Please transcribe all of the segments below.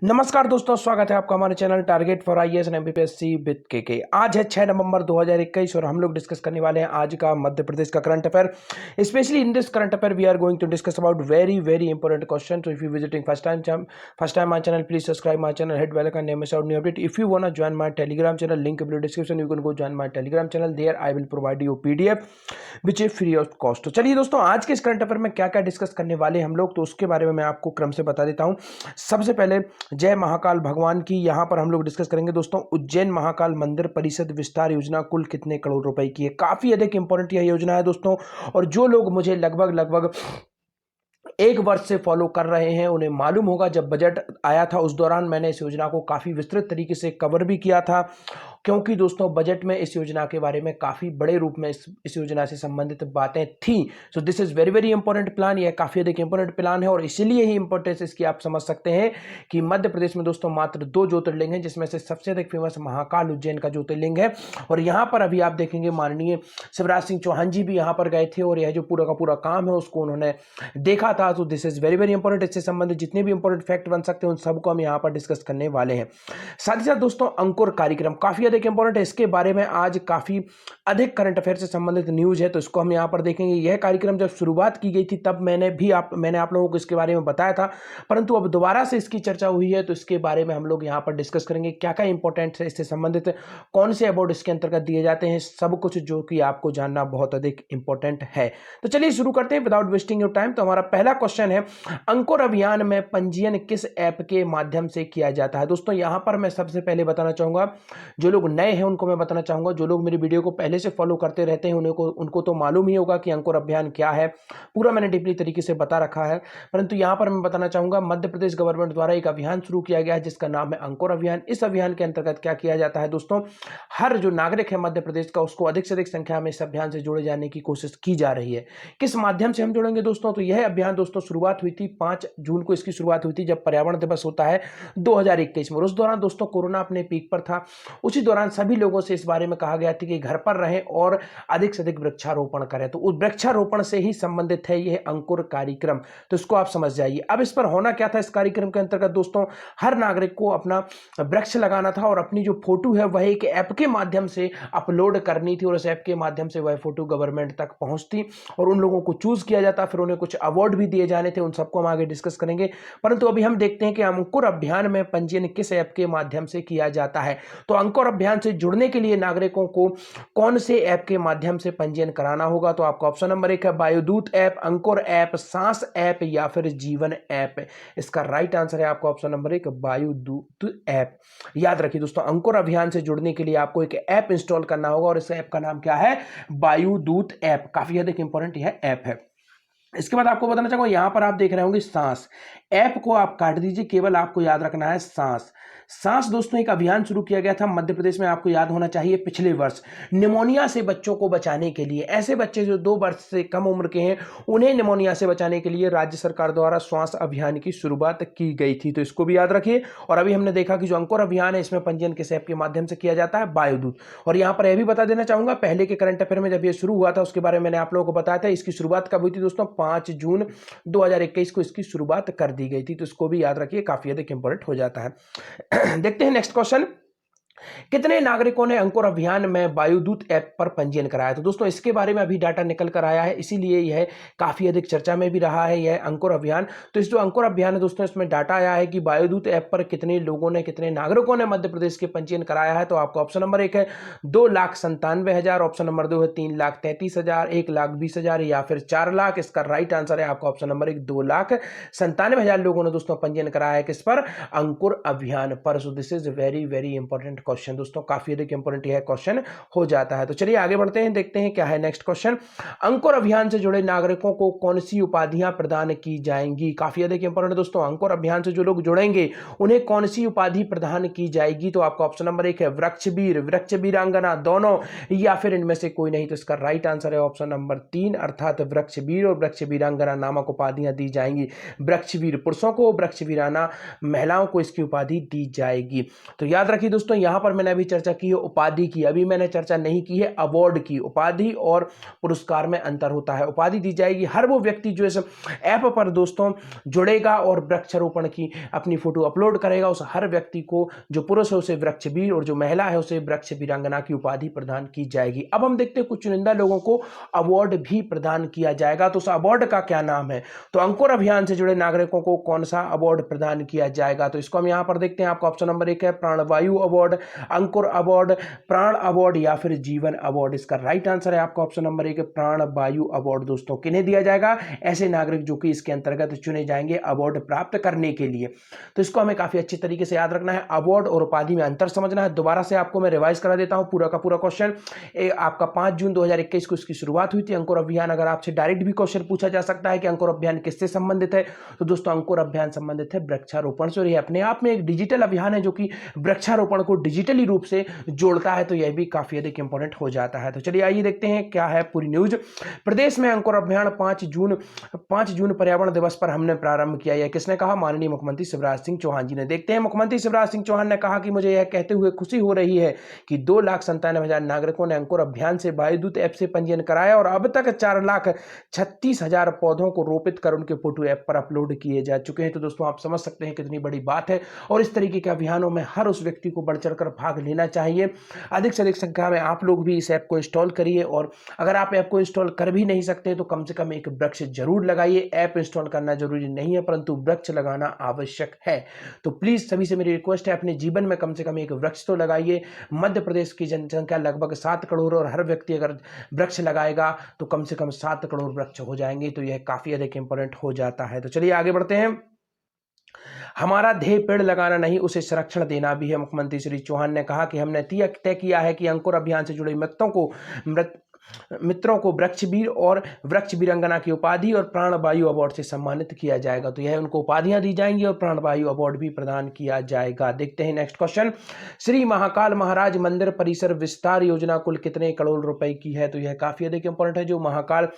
नमस्कार दोस्तों, स्वागत है आपका हमारे channel target for IAS and MPSC with के। आज है 6 नवंबर 2021 और हम लोग डिस्कस करने वाले हैं आज का मध्य प्रदेश का current affair. Specially in this current affair we are going to discuss about very important question. तो if you visiting first time my channel, please subscribe my channel, hit bell icon, name miss out new update. If you want to join my Telegram channel, link in description, you can go join my Telegram channel. There I will provide you PDF which is free of cost. तो चलिए दोस्तों, आज के इस current affair में क्या क्या discuss करने वाले हम लोग, तो उसके बारे में मैं आपको क्रम से बता देता हूं। सबसे पहले जय महाकाल भगवान की यहां पर हम लोग डिस्कस करेंगे दोस्तों। उज्जैन महाकाल मंदिर परिषद विस्तार योजना कुल कितने करोड़ रुपए की है? काफी अधिक इंपॉर्टेंट यह योजना है दोस्तों, और जो लोग मुझे लगभग एक वर्ष से फॉलो कर रहे हैं उन्हें मालूम होगा, जब बजट आया था उस दौरान मैंने इस योजना को काफी विस्तृत तरीके से कवर भी किया था, क्योंकि दोस्तों बजट में इस योजना के बारे में काफी बड़े रूप में इस योजना से संबंधित बातें थी। So this is very important plan. यह काफी अधिक इंपॉर्टेंट प्लान है और इसीलिए ही इंपॉर्टेंस इसकी आप समझ सकते हैं कि मध्य प्रदेश में दोस्तों मात्र 2 ज्योतिर्लिंग हैं, जिसमें से सबसे अधिक फेमस महाकाल उज्जैन का ज्योतिर्लिंग है। और यहां पर अभी आप देखेंगे माननीय शिवराज सिंह चौहान जी भी यहां पर गए थे और यह जो पूरा का पूरा काम है उसको उन्होंने देखा था। तो दिस इज वेरी इंपॉर्टेंट। इससे संबंधित जितने भी इंपॉर्टेंट फैक्ट बन सकते हैं उन सबको हम यहां पर डिस्कस करने वाले हैं। साथ ही साथ दोस्तों अंकुर कार्यक्रम काफी अधिक इंपॉर्टेंट है, इसके बारे में आज काफी अधिक करंट अफेयर से संबंधित न्यूज है, तो इसको हम यहां पर देखेंगे। यह कार्यक्रम जब शुरुआत की गई थी तब मैंने आप लोगों को इसके बारे में बताया था, परंतु अब दोबारा से इसकी चर्चा हुई है, तो इसके बारे में हम लोग यहां पर डिस्कस करेंगे। क्या क्या इंपॉर्टेंट है इससे संबंधित, कौन से अवार्ड इसके अंतर्गत दिए जाते हैं, सब कुछ जो कि आपको जानना बहुत अधिक इंपॉर्टेंट है। तो चलिए शुरू करते हैं विदाउट वेस्टिंग योर टाइम। तो हमारा पहला क्वेश्चन है, अंकुर अभियान में पंजीयन किस ऐप के माध्यम से किया जाता है? दोस्तों यहां पर मैं सबसे पहले बताना चाहूंगा, जो लोग नए हैं उनको मैं बताना चाहूंगा, जो लोग मेरी वीडियो को पहले से फॉलो करते रहते हैं उनको तो मालूम ही होगा कि अंकुर अभियान क्या है, पूरा मैंने डीपली तरीके से बता रखा है। परंतु यहां पर मैं बताना चाहूंगा, मध्य प्रदेश गवर्नमेंट द्वारा एक अभियान शुरू किया गया है जिसका नाम है अंकुर अभियान। इस अभियान के अंतर्गत क्या किया जाता है दोस्तों, हर जो नागरिक है मध्य प्रदेश का उसको अधिक से अधिक संख्या में इस अभियान से जोड़े जाने की कोशिश की जा रही है। किस माध्यम से हम जोड़ेंगे दोस्तों, तो यह अभियान दोस्तों शुरुआत हुई थी 5 जून को, इसकी शुरुआत हुई थी जब पर्यावरण दिवस होता है 2021 में। उस दौरान दोस्तों कोरोना अपने पीक पर था, उसी दौरान सभी लोगों से इस बारे में कहा गया था कि घर पर रहें और अधिक से अधिक वृक्षारोपण करें। तो उस वृक्षारोपण से ही संबंधित है यह अंकुर कार्यक्रम, तो इसको आप समझ जाइए। अब इस पर होना क्या था, इस कार्यक्रम के अंतर्गत दोस्तों हर नागरिक को अपना वृक्ष लगाना था और अपनी जो फोटो है वह एक ऐप के माध्यम से अपलोड करनी थी, और इस ऐप के माध्यम से वह फोटो गवर्नमेंट तक पहुंचती और उन लोगों को चूज किया जाता, फिर उन्हें कुछ अवार्ड भी दिए जाने थे। उन सबको हम आगे डिस्कस करेंगे, परंतु अभी हम देखते हैं कि अंकुर अभियान में पंजीयन किस ऐप के माध्यम से किया जाता है। तो अंकुर अभियान से जुड़ने के लिए नागरिकों को कौन से ऐप के माध्यम से पंजीयन कराना होगा, तो आपका ऑप्शन नंबर 1 है वायुदूत ऐप, अंकुर ऐप, सांस ऐप या फिर जीवन ऐप। इसका राइट आंसर है आपका ऑप्शन नंबर 1 वायुदूत ऐप। याद रखिए दोस्तों, अंकुर अभियान से जुड़ने के लिए आपको एक ऐप इंस्टॉल करना होगा और इस ऐप का नाम क्या है, वायुदूत ऐप। काफी अधिक इंपॉर्टेंट यह ऐप है। इसके बाद आपको बताना चाहूंगा, यहां पर आप देख रहे होंगे सांस ऐप को आप काट दीजिए, केवल आपको याद रखना है सांस। सांस दोस्तों एक अभियान शुरू किया गया था मध्य प्रदेश में, आपको याद होना चाहिए पिछले वर्ष, निमोनिया से बच्चों को बचाने के लिए। ऐसे बच्चे जो 2 वर्ष से कम उम्र के हैं उन्हें निमोनिया से बचाने के लिए राज्य सरकार द्वारा श्वास अभियान की शुरुआत की गई थी, तो इसको भी याद रखिए। और अभी हमने देखा कि जो अंकुर अभियान है इसमें पंजीयन किस ऐप के माध्यम से किया जाता है, वायुदूत। और यहां पर यह भी बता देना चाहूंगा, पहले के करंट अफेयर में जब यह शुरू हुआ था उसके बारे में मैंने आप लोगों को बताया था। इसकी शुरुआत कब हुई थी दोस्तों, 5 जून 2021 को इसकी शुरुआत कर दी गई थी, तो इसको भी याद रखिए, काफी अधिक इंपॉर्टेंट हो जाता है। देखते हैं नेक्स्ट क्वेश्चन, कितने नागरिकों ने अंकुर अभियान में वायुदूत ऐप पर पंजीयन कराया? तो दोस्तों इसके बारे में अभी डाटा निकल कर आया है, इसीलिए यह काफी अधिक चर्चा में भी रहा है यह अंकुर अभियान। तो इस जो अंकुर अभियान है दोस्तों, इसमें डाटा आया है कि वायुदूत ऐप पर कितने लोगों ने, कितने नागरिकों ने मध्य प्रदेश के पंजीयन कराया है। तो आपका ऑप्शन नंबर 1 है 2,97,000, ऑप्शन नंबर 2 है 3,33,000, 1,20,000 या फिर 4 लाख। इसका राइट आंसर है आपका ऑप्शन नंबर 1 2,97,000 लोगों ने दोस्तों पंजीयन कराया है, किस पर, अंकुर अभियान पर। So this is very important question दोस्तों, काफी अधिक इंपॉर्टेंट यह क्वेश्चन हो जाता है। तो चलिए आगे बढ़ते हैं, देखते हैं क्या है नेक्स्ट क्वेश्चन। अंकुर अभियान से जुड़े नागरिकों को कौन सी उपाधियां प्रदान की जाएंगी? काफी अधिक इंपॉर्टेंट दोस्तों, अंकुर अभियान से जो लोग जुड़ेंगे उन्हें कौन सी उपाधि प्रदान की जाएगी? तो आपका ऑप्शन नंबर 1 है वृक्षवीर, वृक्ष वीरांगना, दोनों या फिर इनमें से कोई नहीं। तो इसका राइट आंसर है ऑप्शन नंबर 3, अर्थात वृक्षवीर और वृक्ष वीरांगना नामक उपाधियां दी जाएंगी। वृक्षवीर पुरुषों को, वृक्ष वीरांगना महिलाओं को इसकी उपाधि दी जाएगी। तो याद रखिए दोस्तों, यहां पर मैंने अभी चर्चा की है उपाधि की, अभी मैंने चर्चा नहीं की है अवार्ड की। उपाधि और पुरस्कार में अंतर होता है। उपाधि दी जाएगी हर वो व्यक्ति जो इस ऐप पर दोस्तों जुड़ेगा और वृक्षारोपण की अपनी फोटो अपलोड करेगा, उस हर व्यक्ति को, जो पुरुष है उसे वृक्षवीर और जो महिला है उसे वृक्ष वीरांगना की उपाधि प्रदान की जाएगी। अब हम देखते हैं कुछ चुनिंदा लोगों को अवार्ड भी प्रदान किया जाएगा। तो उस अवार्ड का क्या नाम है? तो अंकुर अभियान से जुड़े नागरिकों को कौन सा अवार्ड प्रदान किया जाएगा? तो इसको हम यहां पर देखते हैं। आपका ऑप्शन नंबर 1 है प्राणवायु अवार्ड, अंकुर अवार्ड, प्राण अवार्ड या फिर जीवन अवार्ड। इसका राइट आंसर है आपका ऑप्शन नंबर 1 प्राणवायु अवार्ड। दोस्तों किन्हें दिया जाएगा? ऐसे नागरिक जो कि इसके अंतर्गत चुने जाएंगे अवार्ड प्राप्त करने के लिए। तो इसको हमें काफी अच्छे तरीके से याद रखना है। अवार्ड और उपाधि में अंतर समझना है। दोबारा से आपको मैं रिवाइज करा देता हूं पूरा का पूरा क्वेश्चन। आपका 5 जून 2021 को इसकी शुरुआत हुई थी अंकुर अभियान। अगर आपसे डायरेक्ट भी क्वेश्चन पूछा जा सकता है कि अंकुर अभियान किससे संबंधित है, तो दोस्तों अंकुर अभियान संबंधित है वृक्षारोपण से। और यह अपने आप में एक डिजिटल अभियान है जो कि वृक्षारोपण को डिजिटली रूप से जोड़ता है। तो यह भी काफी अधिक इंपॉर्टेंट हो जाता है। तो चलिए आइए देखते हैं क्या है पूरी न्यूज। प्रदेश में अंकुर अभियान 5 जून पर्यावरण दिवस पर हमने प्रारंभ किया। यह किसने कहा? माननीय मुख्यमंत्री शिवराज सिंह चौहान जी ने। देखते हैं मुख्यमंत्री शिवराज सिंह चौहान ने कहा कि मुझे यह कहते हुए खुशी हो रही है कि 2,97,000 नागरिकों ने अंकुर अभियान से वायुदूत ऐप से पंजीयन कराया और अब तक 4,36,000 पौधों को रोपित कर उनके फोटो ऐप पर अपलोड किए जा चुके हैं। तो दोस्तों आप समझ सकते हैं कितनी बड़ी बात है। और इस तरीके के अभियानों में हर उस व्यक्ति को बढ़ चढ़कर भाग लेना चाहिए। अधिक से अधिक संख्या में आप लोग भी इस ऐप को इंस्टॉल करिए। और अगर आप ऐप को इंस्टॉल कर भी नहीं सकते तो कम से कम एक वृक्ष जरूर लगाइए। ऐप इंस्टॉल करना जरूरी नहीं है परंतु वृक्ष लगाना आवश्यक है। तो प्लीज सभी से मेरी रिक्वेस्ट है अपने जीवन में कम से कम एक वृक्ष तो लगाइए। मध्य प्रदेश की जनसंख्या लगभग 7 करोड़ और हर व्यक्ति अगर वृक्ष लगाएगा तो कम से कम 7 करोड़ वृक्ष हो जाएंगे। तो यह काफी अधिक इंपॉर्टेंट हो जाता है। तो चलिए आगे बढ़ते हैं। हमारा ध्येय पेड़ लगाना नहीं उसे संरक्षण देना भी है। मुख्यमंत्री श्री चौहान ने कहा कि हमने तय किया है कि अंकुर अभियान से जुड़े मित्रों को वृक्षवीर और वृक्ष वीरांगना की उपाधि और प्राणवायु अवार्ड से सम्मानित किया जाएगा। तो यह उनको उपाधियां दी जाएंगी और प्राणवायु अवार्ड भी प्रदान किया जाएगा। देखते हैं नेक्स्ट क्वेश्चन। श्री महाकाल महाराज मंदिर परिसर विस्तार योजना कुल कितने करोड़ रुपए की है? तो यह काफी अधिक इंपॉर्टेंट है। जो महाकाल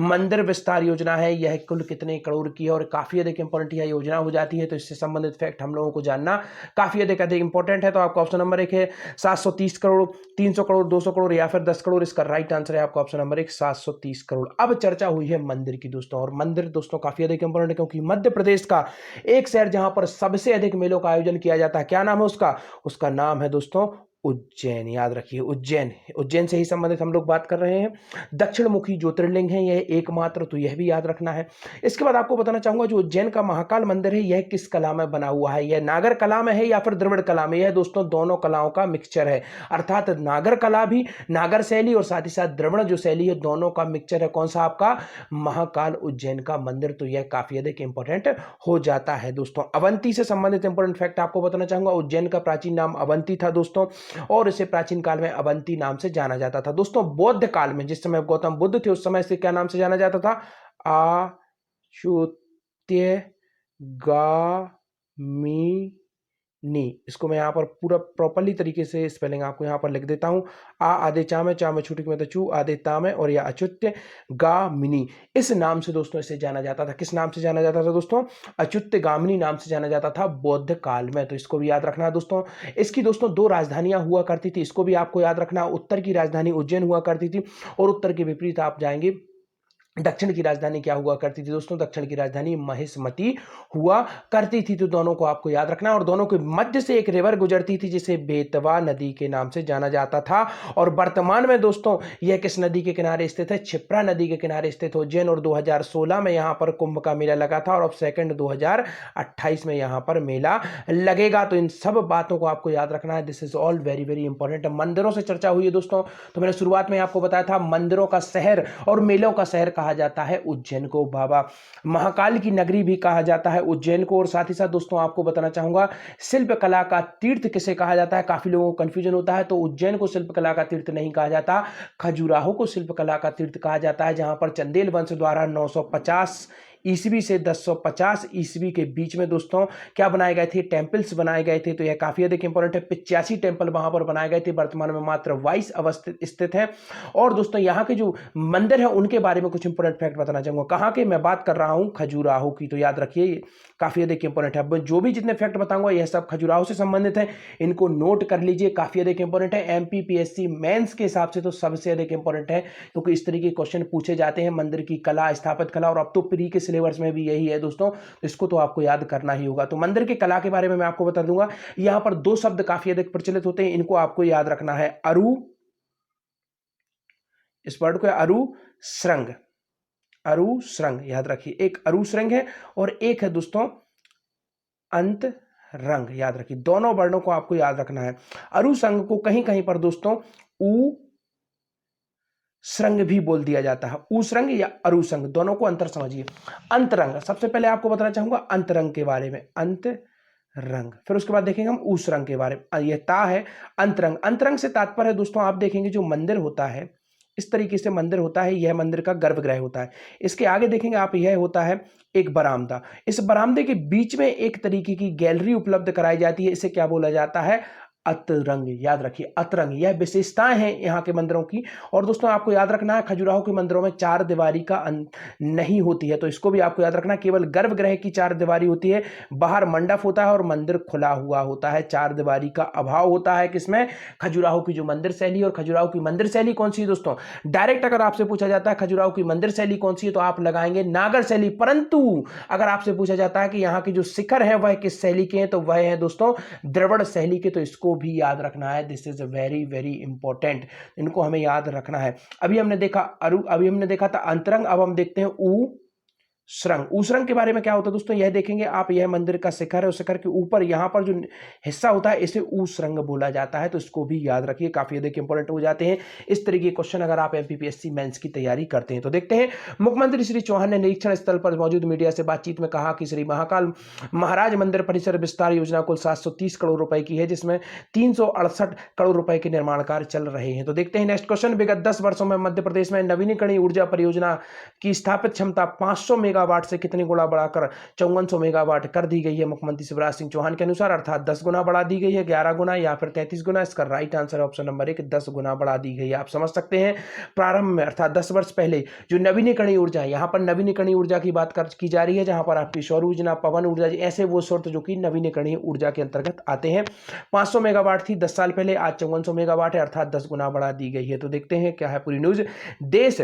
मंदिर विस्तार योजना है यह कुल कितने करोड़ की है और काफी अधिक इंपॉर्टेंट यह योजना हो जाती है। तो इससे संबंधित फैक्ट हम लोगों को जानना काफी अधिक इंपॉर्टेंट है। तो आपका ऑप्शन नंबर 1 है 730 करोड़, 300 करोड़, 200 करोड़ या फिर 10 करोड़। इसका राइट आंसर है आपका ऑप्शन नंबर 1 730 करोड़। अब चर्चा हुई है मंदिर की दोस्तों। और मंदिर दोस्तों काफी अधिक इंपॉर्टेंट है क्योंकि मध्य प्रदेश का एक शहर जहां पर सबसे अधिक मेलों का आयोजन किया जाता है, क्या नाम है उसका? उसका नाम है दोस्तों उज्जैन। याद रखिए उज्जैन। उज्जैन से ही संबंधित हम लोग बात कर रहे हैं। दक्षिण मुखी ज्योतिर्लिंग है यह एकमात्र, तो यह भी याद रखना है। इसके बाद आपको बताना चाहूंगा जो उज्जैन का महाकाल मंदिर है यह किस कला में बना हुआ है? यह नागर कला में है या फिर द्रविड़ कला में? यह दोस्तों दोनों कलाओं का मिक्सचर है। अर्थात नागर कला भी, नागर शैली और साथ ही साथ द्रविड़ जो शैली है दोनों का मिक्सचर है। कौन सा? आपका महाकाल उज्जैन का मंदिर। तो यह काफी अधिक इंपॉर्टेंट हो जाता है दोस्तों। अवंती से संबंधित इंपॉर्टेंट फैक्ट आपको बताना चाहूंगा। उज्जैन का प्राचीन नाम अवंती था दोस्तों और इसे प्राचीन काल में अवंती नाम से जाना जाता था। दोस्तों बौद्ध काल में जिस समय गौतम बुद्ध थे उस समय से क्या नाम से जाना जाता था? अच्युत्यगामिनी। इसको मैं यहां पर पूरा प्रॉपर्ली तरीके से स्पेलिंग आपको यहां पर लिख देता हूं। आधे चा में छुटी में चू आधे ता में और यह अच्युत्य गामिनी। इस नाम से दोस्तों इसे जाना जाता था। किस नाम से जाना जाता था दोस्तों? अच्युत्य गामिनी नाम से जाना जाता था बौद्ध काल में। तो इसको भी याद रखना है दोस्तों। इसकी दोस्तों 2 राजधानियां हुआ करती थी, इसको भी आपको याद रखना। उत्तर की राजधानी उज्जैन हुआ करती थी और उत्तर के विपरीत आप जाएंगे दक्षिण की राजधानी क्या हुआ करती थी दोस्तों? दक्षिण की राजधानी महिष्मती हुआ करती थी। तो दोनों को आपको याद रखना। और दोनों के मध्य से एक रिवर गुजरती थी जिसे बेतवा नदी के नाम से जाना जाता था। और वर्तमान में दोस्तों यह किस नदी के किनारे स्थित है? क्षिप्रा नदी के किनारे स्थित उज्जैन। और 2016 में यहां पर कुंभ का मेला लगा था और अब सेकंड 2028 में यहां पर मेला लगेगा। तो इन सब बातों को आपको याद रखना है। This is all very very important. मंदिरों से चर्चा हुई है दोस्तों। तो मैंने शुरुआत में आपको बताया था मंदिरों का शहर और मेलों का शहर कहा जाता है उज्जैन को। बाबा महाकाल की नगरी भी कहा जाता है उज्जैन को। और साथ ही साथ दोस्तों आपको बताना चाहूंगा शिल्प कला का तीर्थ किसे कहा जाता है? काफी लोगों को कंफ्यूजन होता है। तो उज्जैन को शिल्प कला का तीर्थ नहीं कहा जाता, खजुराहो को शिल्प कला का तीर्थ कहा जाता है, जहां पर चंदेल वंश द्वारा 950 ईस्वी से 1050 ईस्वी के बीच में दोस्तों क्या बनाए गए थे? टेम्पल्स बनाए गए थे। तो यह काफी अधिक इंपॉर्टेंट है। 85 टेम्पल वहां पर बनाए गए थे। वर्तमान में मात्र 22 अवस्थित स्थित है। और दोस्तों यहाँ के जो मंदिर है उनके बारे में कुछ इंपॉर्टेंट फैक्ट बताना चाहूंगा। कहाँ के मैं बात कर रहा हूं? खजुराहो की। तो याद रखिए काफी अधिक इंपॉर्टेंट है। अब जो भी जितने फैक्ट बताऊंगा यह सब खजुराहो से संबंधित है, इनको नोट कर लीजिए, काफी अधिक इंपॉर्टेंट है। एमपीपीएससी मेंस के हिसाब से तो सबसे अधिक इंपॉर्टेंट है, क्योंकि इस तरीके के क्वेश्चन पूछे जाते हैं मंदिर की कला, स्थापत्य कला, और अब तो प्री के सिलेबस में भी यही है दोस्तों, तो इसको तो आपको याद करना ही होगा। तो मंदिर की कला के बारे में मैं आपको बता दूंगा, यहां पर दो शब्द काफी अधिक प्रचलित होते हैं, इनको आपको याद रखना है। अरु, इस वर्ड को अरु श्रृंग, अरु श्रृंग याद रखिए, एक अरु श्रृंग है और एक है दोस्तों अंत रंग, याद रखिए, दोनों वर्णों को आपको याद रखना है। अरु श्रृंग को कहीं कहीं पर दोस्तों उ श्रृंग भी बोल दिया जाता है, उ श्रृंग या अरु श्रृंग, दोनों को अंतर समझिए। अंतरंग, सबसे पहले आपको बताना चाहूंगा अंतरंग के बारे में, अंत रंग, फिर उसके बाद देखेंगे हम उस रंग के बारे में। यह ता है अंतरंग, अंतरंग से तात्पर्य है दोस्तों, आप देखेंगे जो मंदिर होता है इस तरीके से मंदिर होता है, यह मंदिर का गर्भगृह होता है। इसके आगे देखेंगे आप, यह होता है एक बरामदा, इस बरामदे के बीच में एक तरीके की गैलरी उपलब्ध कराई जाती है, इसे क्या बोला जाता है? अतरंग, याद रखिए अतरंग। यह विशेषताएं हैं यहाँ के मंदिरों की। और दोस्तों आपको याद रखना है खजुराहो के मंदिरों में चार दीवारी का नहीं होती है, तो इसको भी आपको याद रखना, केवल गर्भगृह की चार दीवारी होती है, बाहर मंडप होता है और मंदिर खुला हुआ होता है, चार दीवारी का अभाव होता है किसमें? खजुराहो की जो मंदिर शैली। और खजुराहो की मंदिर शैली कौन सी है दोस्तों? डायरेक्ट अगर आपसे पूछा जाता है खजुराहो की मंदिर शैली कौन सी है, तो आप लगाएंगे नागर शैली। परंतु अगर आपसे पूछा जाता है कि यहाँ की जो शिखर है वह किस शैली के हैं, तो वह है दोस्तों द्रविड़ शैली के, तो इसको भी याद रखना है। This is very very important, इनको हमें याद रखना है। अभी हमने देखा अरु, अभी हमने देखा था अंतरंग, अब हम देखते हैं उ श्रृंग। ऊसरंग के बारे में क्या होता है दोस्तों, यह देखेंगे आप, यह मंदिर का शिखर है, उस शिखर के ऊपर यहां पर जो हिस्सा होता है इसे ऊसरंग बोला जाता है, तो इसको भी याद रखिए, काफी अधिक इंपॉर्टेंट हो जाते हैं इस तरीके के क्वेश्चन अगर आप एमपीपीएससी मेंस की तैयारी करते हैं। तो देखते हैं, मुख्यमंत्री श्री चौहान ने निरीक्षण स्थल पर मौजूद मीडिया से बातचीत में कहा कि श्री महाकाल महाराज मंदिर परिसर विस्तार योजना कुल 730 करोड़ रुपए की है, जिसमें 368 करोड़ रुपए के निर्माण कार्य चल रहे हैं। तो देखते हैं नेक्स्ट क्वेश्चन, विगत 10 वर्षों में मध्य प्रदेश में नवीनीकरणीय ऊर्जा परियोजना की स्थापित क्षमता 500 मेगावाट से कितनी गुना बढ़ाकर 5400 मेगावाट कर दी गई है? मुख्यमंत्री शिवराज सिंह चौहान के अनुसार, अर्थात 10 गुना बढ़ा दी गई है, 11 गुना या फिर 33 गुना। इसका राइट आंसर है ऑप्शन नंबर 1, 10 गुना बढ़ा दी गई है। आप समझ सकते हैं, प्रारंभ में अर्थात 10 वर्ष पहले जो नवीनीकरणीय ऊर्जा है, यहाँ पर नवीनीकरणीय ऊर्जा की बात की जा रही है, जहां पर आपकी सौर ऊर्जा, पवन ऊर्जा, ऐसे वो स्रोत जो कि नवीनीकरणीय ऊर्जा के अंतर्गत आते हैं। 500 मेगावाट थी 10 साल पहले, आज 5400 मेगावाट है, अर्थात 10 गुना बढ़ा दी गई है। तो देखते हैं क्या है पूरी न्यूज। देश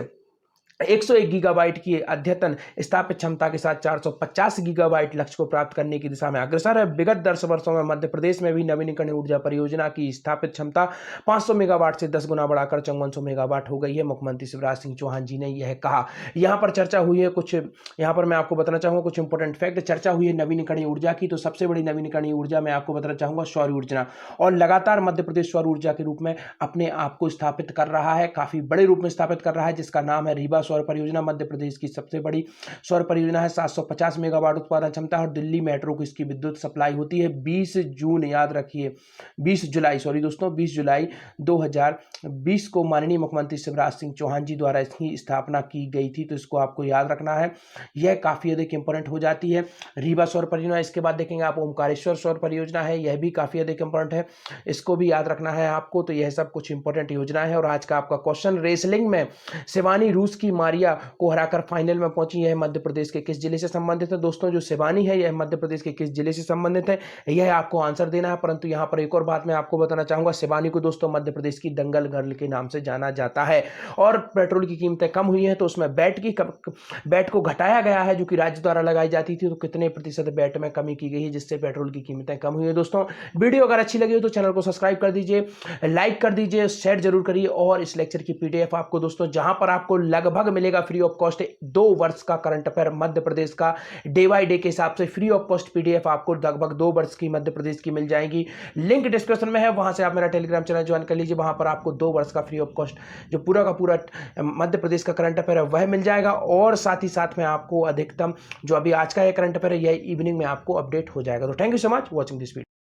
101 गीगाबाइट की अद्यतन स्थापित क्षमता के साथ 450 गीगाबाइट लक्ष्य को प्राप्त करने की दिशा में अग्रसर है। विगत 10 वर्षों में मध्य प्रदेश में भी नवीनीकरणीय ऊर्जा परियोजना की स्थापित क्षमता 500 मेगावाट से 10 गुना बढ़ाकर 5400 मेगावाट हो गई है। मुख्यमंत्री शिवराज सिंह चौहान जी ने यह कहा। यहाँ पर चर्चा हुई है कुछ, यहाँ पर मैं आपको बताना चाहूंगा कुछ इंपॉर्टेंट फैक्ट। चर्चा हुई है नवीनीकरणीय ऊर्जा की, तो सबसे बड़ी नवीनीकरणीय ऊर्जा मैं आपको बताना चाहूंगा सौर ऊर्जा, और लगातार मध्य प्रदेश सौर ऊर्जा के रूप में अपने आप को स्थापित कर रहा है, काफी बड़े रूप में स्थापित कर रहा है, जिसका नाम है रीवा सौर परियोजना। मध्य प्रदेश की सबसे बड़ी सौर परियोजना है, 750 मेगावाट उत्पादन क्षमता, और दिल्ली मेट्रो को इसकी विद्युत सप्लाई होती है। 20 जून याद रखिए, 20 जुलाई सॉरी दोस्तों 20 जुलाई 2020 को माननीय मुख्यमंत्री शिवराज सिंह चौहान जी द्वारा इसकी स्थापना की गई थी, तो इसको आपको याद रखना है, यह काफी अधिक इंपॉर्टेंट हो जाती है रीवा सौर परियोजना। इसके बाद देखेंगे आप ओमकारेश्वर सौर परियोजना है, यह भी काफी अधिक इंपॉर्टेंट है, इसको भी याद रखना है आपको। तो यह सब कुछ इंपॉर्टेंट योजना है। और आज का आपका क्वेश्चन, रेसलिंग में शिवानी रूस की मारिया को हराकर फाइनल में पहुंची, यह मध्य प्रदेश के किस जिले से संबंधित है? दोस्तों जो शिवानी है यह मध्य प्रदेश के किस जिले से संबंधित है, यह आपको आंसर देना है। परंतु यहां पर एक और बात मैं आपको बताना चाहूंगा, शिवानी को दोस्तों मध्य प्रदेश की दंगल गर्ल के नाम से जाना जाता है। और पेट्रोल की कीमतें कम हुई हैं, तो उसमें बैट को घटाया गया है, जो कि राज्य द्वारा लगाई जाती थी, तो कितने प्रतिशत बैट में कमी की गई है, जिससे पेट्रोल की कीमतें कम हुई है। दोस्तों वीडियो अगर अच्छी लगी हो तो चैनल को सब्सक्राइब कर दीजिए, लाइक कर दीजिए, शेयर जरूर करिए। और इस लेक्चर की पीडीएफ आपको दोस्तों, जहां पर आपको लगभग मिलेगा फ्री ऑफ कॉस्ट 2 वर्ष का करंट अफेयर मध्य प्रदेश का, डे बाय डे के हिसाब से फ्री ऑफ कॉस्ट पीडीएफ आपको लगभग 2 वर्ष की मध्य प्रदेश की मिल जाएगी। लिंक डिस्क्रिप्शन में है, वहां से आप मेरा टेलीग्राम चैनल ज्वाइन कर लीजिए, वहां पर आपको 2 वर्ष का फ्री ऑफ कॉस्ट जो पूरा का पूरा मध्य प्रदेश का करंट अफेयर है वह मिल जाएगा। और साथ ही साथ में आपको अधिकतम जो अभी आज का करंट अफेयर है यह इवनिंग में आपको अपडेट हो जाएगा। तो thank you so much watching this video.